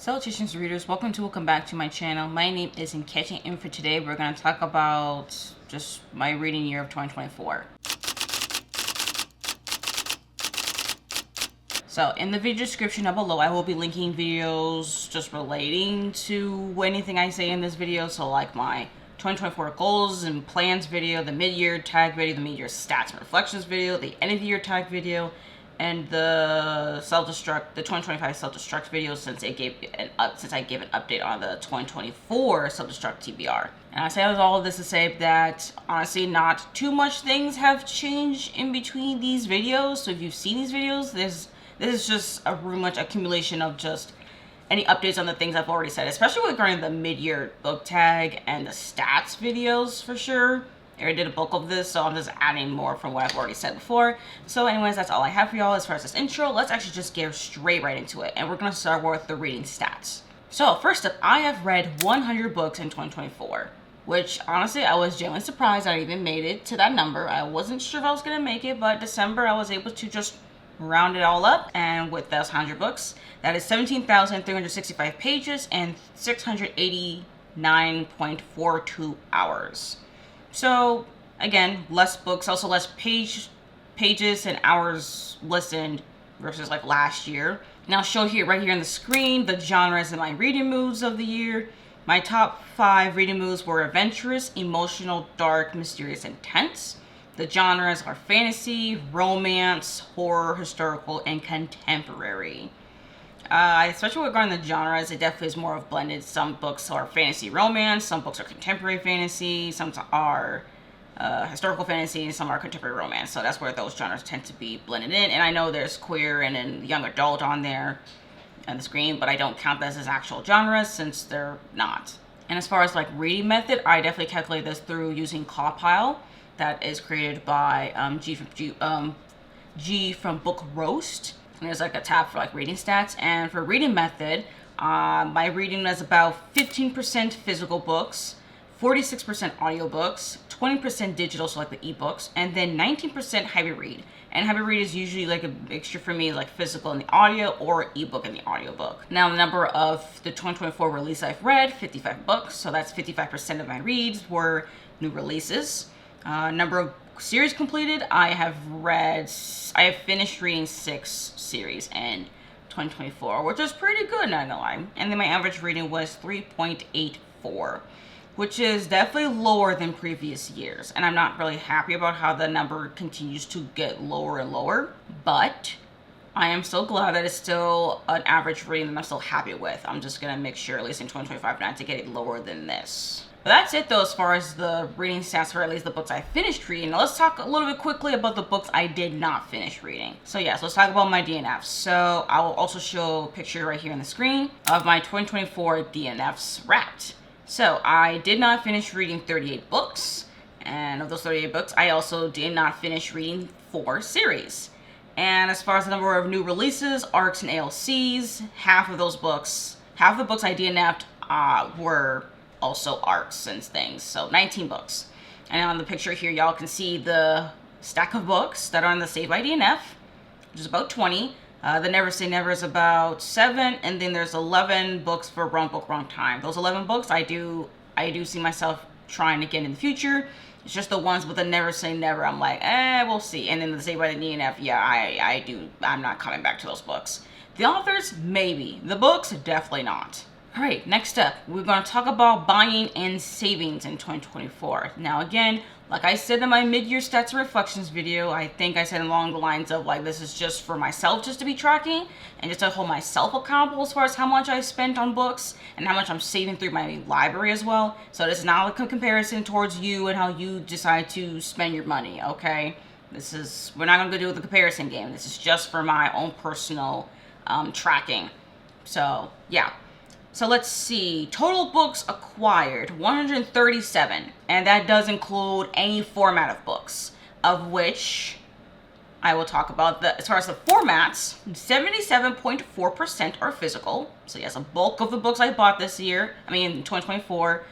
Salutations readers, welcome back to my channel. My name is Nkechi, and for today we're going to talk about just my reading year of 2024. So in the video description down below, I will be linking videos just relating to anything I say in this video. So like my 2024 goals and plans video, the mid-year tag video, the mid-year stats and reflections video, the end of the year tag video, and the the 2025 self-destruct video since I gave an update on the 2024 self-destruct TBR. And I say all of this to say that honestly not too much things have changed in between these videos. So if you've seen these videos, this is just a really much accumulation of just any updates on the things I've already said, especially regarding the mid-year book tag and the stats videos for sure. I already did a bulk of this, so I'm just adding more from what I've already said before. So anyways, that's all I have for y'all as far as this intro. Let's actually just get straight right into it. And we're going to start with the reading stats. So first up, I have read 100 books in 2024. Which honestly, I was genuinely surprised I even made it to that number. I wasn't sure if I was going to make it, but December I was able to just round it all up. And with those 100 books, that is 17,365 pages and 689.42 hours. So again, less books, also less pages and hours listened versus like last year. Now I'll show here right here on the screen the genres and my reading moods of the year. My top 5 reading moods were adventurous, emotional, dark, mysterious, and tense. The genres are fantasy, romance, horror, historical, and contemporary. Especially regarding the genres, it definitely is more of blended. Some books are fantasy romance, some books are contemporary fantasy, some are historical fantasy, and some are contemporary romance. So that's where those genres tend to be blended in. And I know there's queer and then young adult on there on the screen, but I don't count this as actual genres since they're not. And as far as like reading method, I definitely calculate this through using Cawpile. That is created by G from Book Roast. And there's like a tab for like reading stats. And for reading method, my reading is about 15% physical books, 46% audiobooks, 20% digital, so like the ebooks, and then 19% hybrid read. And hybrid read is usually like a mixture for me, like physical in the audio or ebook in the audiobook. Now the number of the 2024 release I've read, 55 books. So that's 55% of my reads were new releases. Number of series completed, I have finished reading 6 series in 2024, which is pretty good, not gonna lie. And then my average reading was 3.84, which is definitely lower than previous years. And I'm not really happy about how the number continues to get lower and lower, but I am so glad that it's still an average reading that I'm still happy with. I'm just gonna make sure, at least in 2025, not to get it lower than this. But that's it though, as far as the reading stats for at least the books I finished reading. Now let's talk a little bit quickly about the books I did not finish reading. So yes, let's talk about my DNFs. So I will also show a picture right here on the screen of my 2024 DNFs Wrapped. So I did not finish reading 38 books. And of those 38 books, I also did not finish reading 4 series. And as far as the number of new releases, arcs, and ALCs, half of the books I DNF'd were also arcs and things, so 19 books. And on the picture here, y'all can see the stack of books that are on the Save by DNF, which is about 20. The Never Say Never is about 7, and then there's 11 books for Wrong Book, Wrong Time. Those 11 books I do see myself trying to get in the future. It's just the ones with the Never Say Never, I'm like, we'll see. And then the Save by the DNF, yeah, I'm not coming back to those books. The authors, maybe. The books, definitely not. Alright, next up, we're going to talk about buying and savings in 2024. Now again, like I said in my mid-year stats and reflections video, I think I said along the lines of like this is just for myself just to be tracking and just to hold myself accountable as far as how much I spent on books and how much I'm saving through my library as well. So this is not a comparison towards you and how you decide to spend your money, okay? We're not going to do the comparison game. This is just for my own personal tracking. So, yeah. So let's see, total books acquired, 137, and that does include any format of books, of which I will talk about. As far as the formats, 77.4% are physical. So yes, a bulk of the books I bought in 2024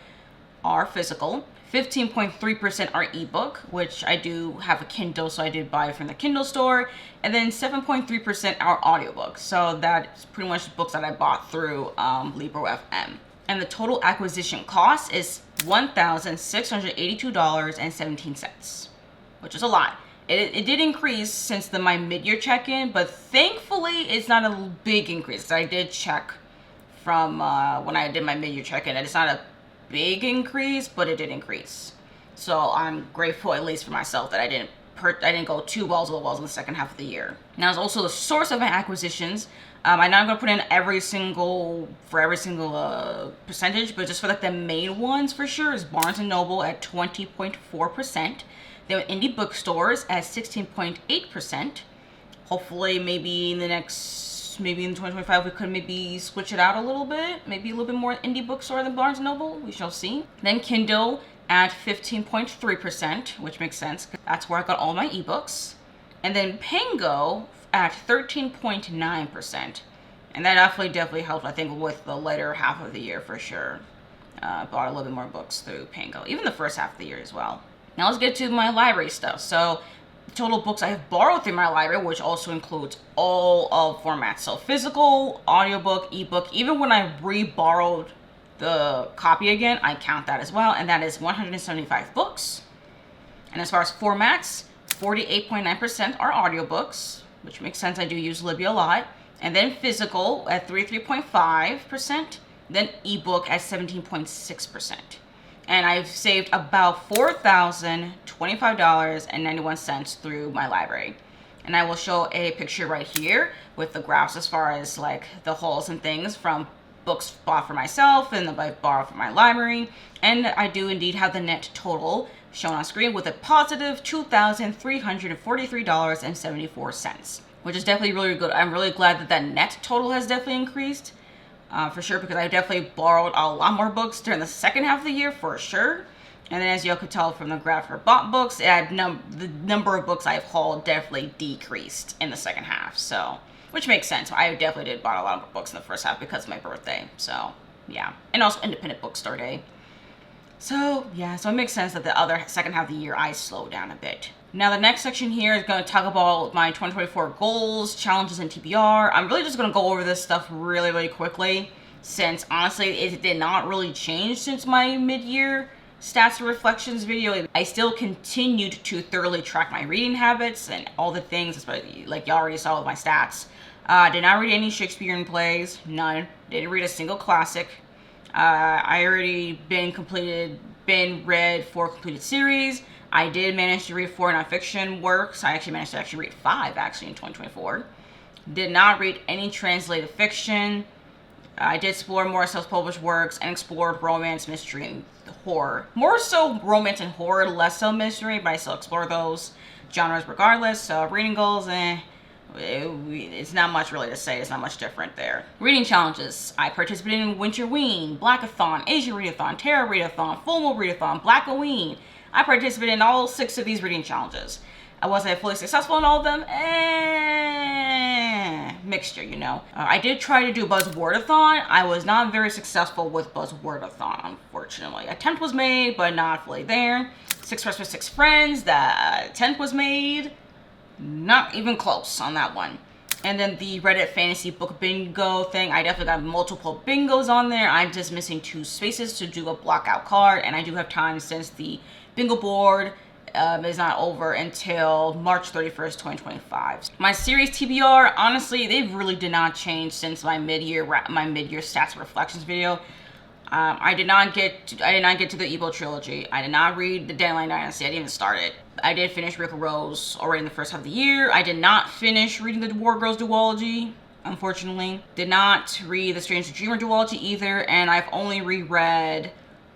are physical. 15.3% are ebook, which I do have a Kindle, so I did buy it from the Kindle store. And then 7.3% are audiobooks. So that's pretty much books that I bought through Libro.fm. And the total acquisition cost is $1,682.17, which is a lot. It did increase since my mid-year check-in, but thankfully it's not a big increase. I did check from when I did my mid-year check-in, and it's not a big increase, but it did increase. So I'm grateful, at least for myself, that I didn't go too balls to the walls in the second half of the year. Now, it's also the source of my acquisitions. I'm not going to put in every single percentage, but just for like the main ones for sure is Barnes & Noble at 20.4%. Then indie bookstores at 16.8%. Hopefully, maybe in 2025, we could maybe switch it out a little bit. Maybe a little bit more indie bookstore than Barnes & Noble. We shall see. Then Kindle at 15.3%, which makes sense. That's where I got all my ebooks. And then Pango at 13.9%. And that definitely helped, I think, with the later half of the year for sure. Bought a little bit more books through Pango. Even the first half of the year as well. Now let's get to my library stuff. So total books I have borrowed through my library, which also includes all of formats. So physical, audiobook, ebook. Even when I re-borrowed the copy again, I count that as well. And that is 175 books. And as far as formats, 48.9% are audiobooks, which makes sense. I do use Libby a lot. And then physical at 33.5%. Then ebook at 17.6%. And I've saved about $4,025.91 through my library. And I will show a picture right here with the graphs as far as like the hauls and things from books bought for myself and that I borrowed from my library. And I do indeed have the net total shown on screen with a positive $2,343.74, which is definitely really good. I'm really glad that net total has definitely increased. For sure, because I definitely borrowed a lot more books during the second half of the year, for sure. And then as you could tell from the graph for bought books, the number of books I've hauled definitely decreased in the second half. So, which makes sense. I definitely did buy a lot of books in the first half because of my birthday. So, yeah. And also Independent Bookstore Day. So, yeah. So it makes sense that the second half of the year I slowed down a bit. Now, the next section here is going to talk about my 2024 goals, challenges, and TBR. I'm really just going to go over this stuff really, really quickly, since honestly, it did not really change since my mid-year stats and reflections video. I still continued to thoroughly track my reading habits and all the things, especially like y'all already saw with my stats. Did not read any Shakespearean plays, none. Didn't read a single classic. I already read 4 completed series. I did manage to read 4 nonfiction works. I actually managed to read 5 in 2024. Did not read any translated fiction. I did explore more self-published works and explored romance, mystery, and horror. More so romance and horror, less so mystery, but I still explore those genres regardless. So reading goals, it's not much really to say. It's not much different there. Reading challenges. I participated in Winterween, Blackathon, Asian Readathon, Terror Readathon, Full Moon Readathon, Blackoween. I participated in all 6 of these reading challenges. I wasn't fully successful in all of them. Mixture, you know. I did try to do Buzzwordathon. I was not very successful with Buzzwordathon, unfortunately. Attempt was made, but not fully there. 6 Friends for 6 Friends. The attempt was made. Not even close on that one. And then the Reddit Fantasy Book Bingo thing. I definitely got multiple bingos on there. I'm just missing 2 spaces to do a blockout card. And I do have time since the bingo board is not over until March 31st, 2025. My series TBR, honestly, they really did not change since my mid-year stats and reflections video. I did not get to the Ebo trilogy. I did not read the Dandelion Dynasty. I didn't even start it. I did finish Rick and Rose already in the first half of the year. I did not finish reading the War Girls duology, unfortunately. Did not read the Strange Dreamer duology either, and I've only reread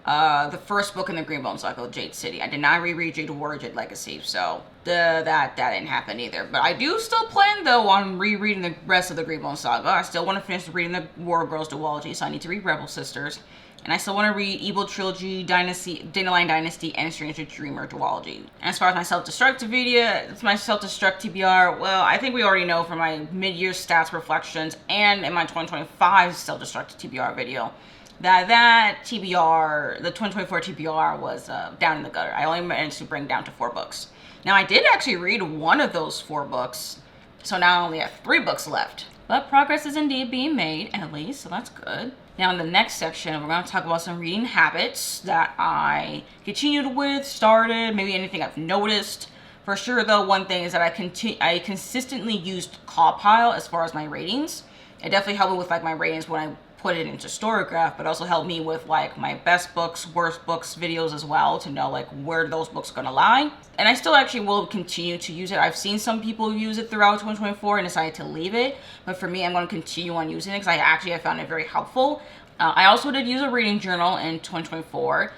the first book in the Greenbone Cycle, Jade City. I did not reread Jade War, Jade Legacy, so that didn't happen either. But I do still plan, though, on rereading the rest of the Greenbone Saga. I still want to finish reading the War Girls duology, so I need to read Rebel Sisters. And I still want to read Evil Trilogy, Dandelion Dynasty, and Stranger Dreamer duology. And as far as my self-destruct video, it's my self-destruct TBR. Well, I think we already know from my mid-year stats reflections and in my 2025 self-destruct TBR video. that TBR, the 2024 TBR was down in the gutter. I only managed to bring down to 4 books. Now, I did actually read one of those 4 books, so now I only have 3 books left. But progress is indeed being made, at least, so that's good. Now, in the next section, we're going to talk about some reading habits that I continued with, started, maybe anything I've noticed. For sure, though, one thing is that I consistently used Cawpile as far as my ratings. It definitely helped me with like my ratings when I put it into Storygraph, but also helped me with like my best books, worst books videos as well, to know like where those books are gonna lie. And I still actually will continue to use it. I've seen some people use it throughout 2024 and decided to leave it, but for me, I'm going to continue on using it because I found it very helpful. I also did use a reading journal in 2024.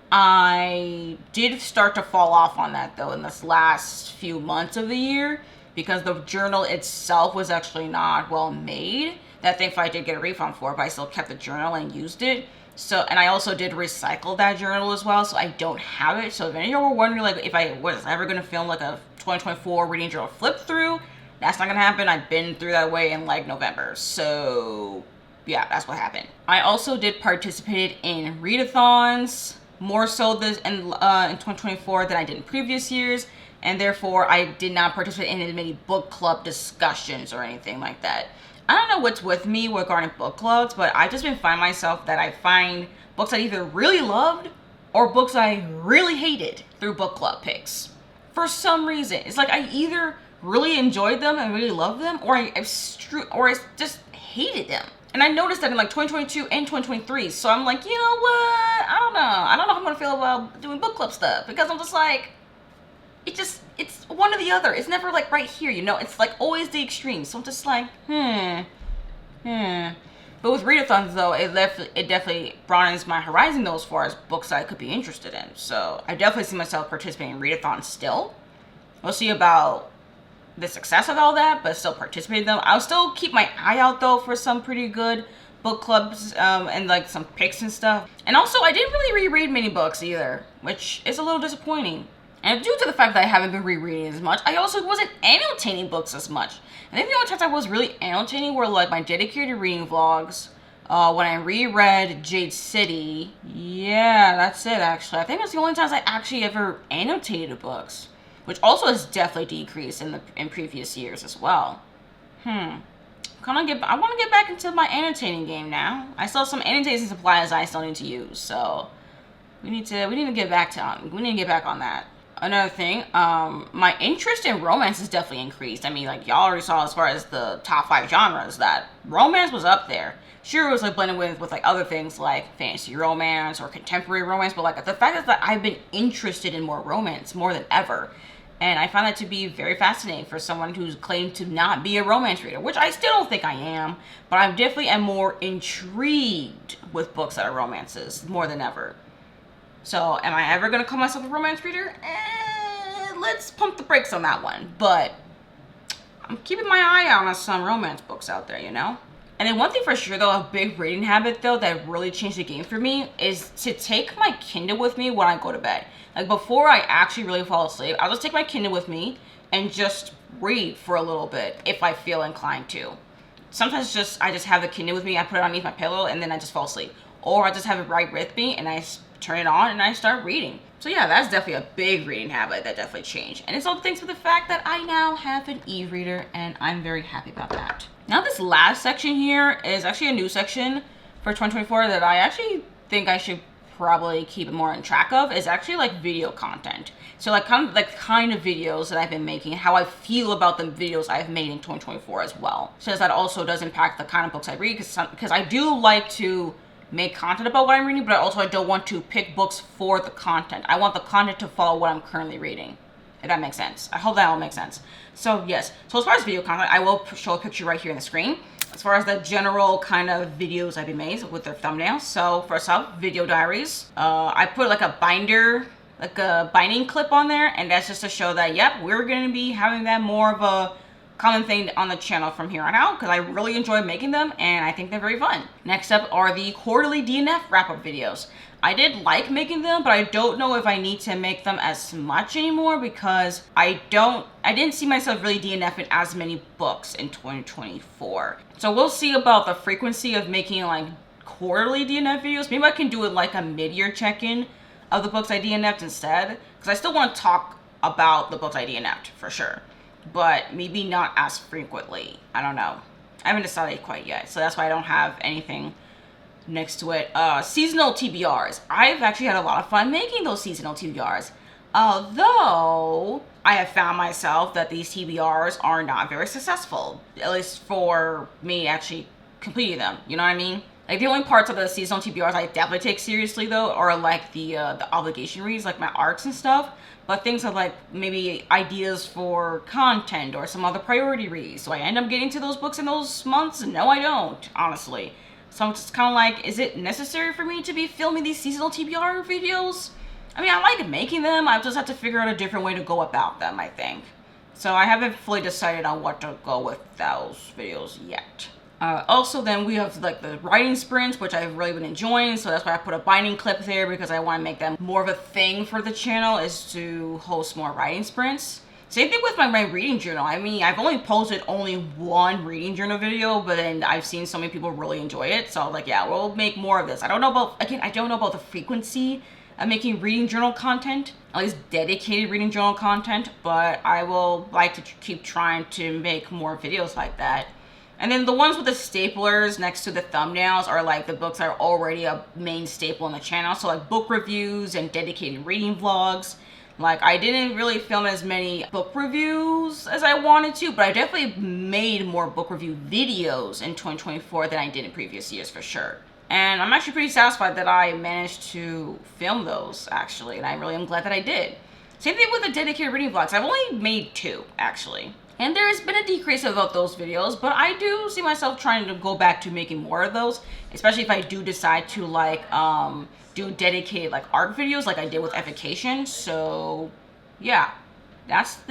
I did start to fall off on that though in this last few months of the year, because the journal itself was actually not well made. That thankfully I did get a refund for, but I still kept the journal and used it. So, and I also did recycle that journal as well, so I don't have it. So if any of y'all were wondering like if I was ever gonna film like a 2024 reading journal flip through, that's not gonna happen. I've been through that way in like November. So yeah, that's what happened. I also did participate in readathons, more so this in 2024 than I did in previous years. And therefore, I did not participate in as many book club discussions or anything like that. I don't know what's with me regarding book clubs, but I just been finding myself that I find books I either really loved or books I really hated through book club picks. For some reason, it's like I either really enjoyed them and really loved them, or I just hated them. And I noticed that in like 2022 and 2023. So I'm like, you know what? I don't know how I'm gonna feel about doing book club stuff, because I'm just like, it's one or the other. It's never like right here, you know? It's like always the extreme. So I'm just like, But with readathons though, it definitely broadens my horizon though as far as books I could be interested in. So I definitely see myself participating in readathons still. We'll see about the success of all that, but still participate in them. I'll still keep my eye out though for some pretty good book clubs and like some picks and stuff. And also, I didn't really reread many books either, which is a little disappointing. And due to the fact that I haven't been rereading as much, I also wasn't annotating books as much. I think the only times I was really annotating were like my dedicated reading vlogs, when I reread Jade City. Yeah, that's it actually. I think that's the only times I actually ever annotated books, which also has definitely decreased in previous years as well. I want to get back into my annotating game now. I still have some annotating supplies I still need to use, so we need to get back on that. Another thing, my interest in romance has definitely increased. I mean, like y'all already saw as far as the top 5 genres that romance was up there. Sure, it was like blended with like other things like fantasy romance or contemporary romance, but like the fact is that I've been interested in more romance more than ever. And I find that to be very fascinating for someone who's claimed to not be a romance reader, which I still don't think I am, but I definitely am more intrigued with books that are romances more than ever. So, am I ever going to call myself a romance reader? Let's pump the brakes on that one. But I'm keeping my eye out on some romance books out there, you know? And then one thing for sure, though, a big reading habit, though, that really changed the game for me is to take my Kindle with me when I go to bed. Like, before I actually really fall asleep, I'll just take my Kindle with me and just read for a little bit if I feel inclined to. Sometimes I just have the Kindle with me, I put it underneath my pillow, and then I just fall asleep. Or I just have it right with me, and I turn it on and I start reading. So yeah, that's definitely a big reading habit that definitely changed. And it's all thanks to the fact that I now have an e-reader, and I'm very happy about that. Now this last section here is actually a new section for 2024 that I actually think I should probably keep more on track of. Is actually like video content. So like kind of videos that I've been making, how I feel about the videos I've made in 2024 as well. So that also does impact the kind of books I read, because I do like to make content about what I'm reading, but also I don't want to pick books for the content. I want the content to follow what I'm currently reading, if that makes sense. I hope that all makes sense. So yes, so as far as video content, I will show a picture right here on the screen. As far as the general kind of videos I've been made with their thumbnails. So first up, video diaries. I put like a binding clip on there, and that's just to show that, yep, we're gonna be having that more of a common thing on the channel from here on out, because I really enjoy making them and I think they're very fun. Next up are the quarterly DNF wrap-up videos. I did like making them, but I don't know if I need to make them as much anymore, because I didn't see myself really DNFing as many books in 2024. So we'll see about the frequency of making like quarterly DNF videos. Maybe I can do it like a mid-year check-in of the books I DNF'd instead, because I still want to talk about the books I DNF'd for sure, but maybe not as frequently. I don't know. I haven't decided quite yet, so that's why I don't have anything next to it. Seasonal TBRs. I've actually had a lot of fun making those seasonal TBRs, although I have found myself that these TBRs are not very successful, at least for me actually completing them. You know what I mean? Like, the only parts of the seasonal TBRs I definitely take seriously, though, are like the obligation reads, like my arcs and stuff. But things are like maybe ideas for content or some other priority reads. Do I end up getting to those books in those months? No, I don't, honestly. So I'm just kind of like, is it necessary for me to be filming these seasonal TBR videos? I mean, I like making them. I just have to figure out a different way to go about them, I think. So I haven't fully decided on what to go with those videos yet. Also, then we have like the writing sprints, which I've really been enjoying. So that's why I put a binding clip there, because I want to make them more of a thing for the channel, is to host more writing sprints. Same thing with my reading journal. I mean, I've only posted only one reading journal video, but then I've seen so many people really enjoy it. So like, yeah, we'll make more of this. I don't know about the frequency of making reading journal content, at least dedicated reading journal content, but I will like to keep trying to make more videos like that. And then the ones with the staplers next to the thumbnails are like the books that are already a main staple on the channel. So like book reviews and dedicated reading vlogs. Like, I didn't really film as many book reviews as I wanted to, but I definitely made more book review videos in 2024 than I did in previous years for sure. And I'm actually pretty satisfied that I managed to film those, actually, and I really am glad that I did. Same thing with the dedicated reading vlogs. I've only made 2, actually. And there's been a decrease of those videos, but I do see myself trying to go back to making more of those, especially if I do decide to like do dedicated like art videos like I did with Education. So yeah, that's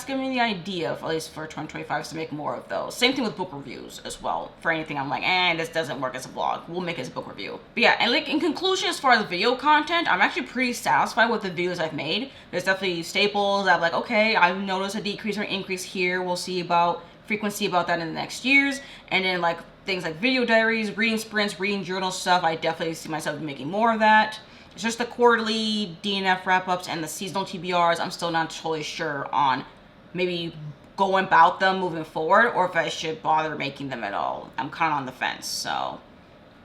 giving me the idea of, at least for 2025, is to make more of those. Same thing with book reviews as well. For anything I'm like, this doesn't work as a vlog, we'll make it as a book review. But yeah, and like in conclusion, as far as video content, I'm actually pretty satisfied with the videos I've made. There's definitely staples that I'm like, okay, I've noticed a decrease or increase here. We'll see about frequency about that in the next years. And then like things like video diaries, reading sprints, reading journal stuff, I definitely see myself making more of that. It's just the quarterly DNF wrap-ups and the seasonal TBRs. I'm still not totally sure on maybe going about them moving forward, or if I should bother making them at all. I'm kind of on the fence, so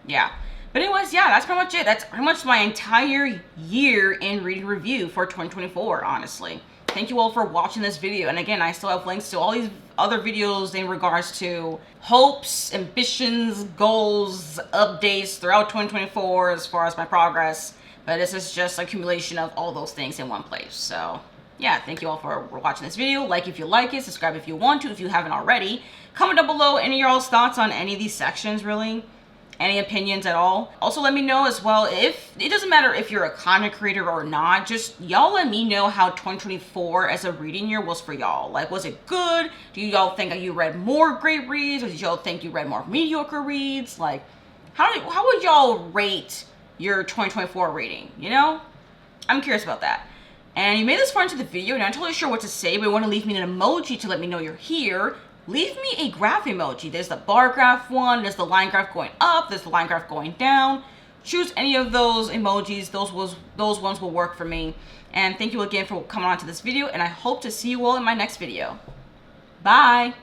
yeah. But anyways, yeah, that's pretty much it. That's pretty much my entire year in reading review for 2024, honestly. Thank you all for watching this video. And again, I still have links to all these other videos in regards to hopes, ambitions, goals, updates throughout 2024 as far as my progress. But this is just accumulation of all those things in one place. So yeah, thank you all for watching this video. Like if you like it, subscribe if you want to, if you haven't already. Comment down below any of y'all's thoughts on any of these sections, really. Any opinions at all. Also let me know as well, if it doesn't matter if you're a content creator or not, just y'all let me know how 2024 as a reading year was for y'all. Like, was it good? Do y'all think that you read more great reads, or did y'all think you read more mediocre reads? Like, how would y'all rate your 2024 reading, you know? I'm curious about that. And you made this far into the video, and I'm not totally sure what to say, but you want to leave me an emoji to let me know you're here. Leave me a graph emoji. There's the bar graph one, there's the line graph going up, there's the line graph going down. Choose any of those emojis. Those ones will work for me. And thank you again for coming on to this video, and I hope to see you all in my next video. Bye!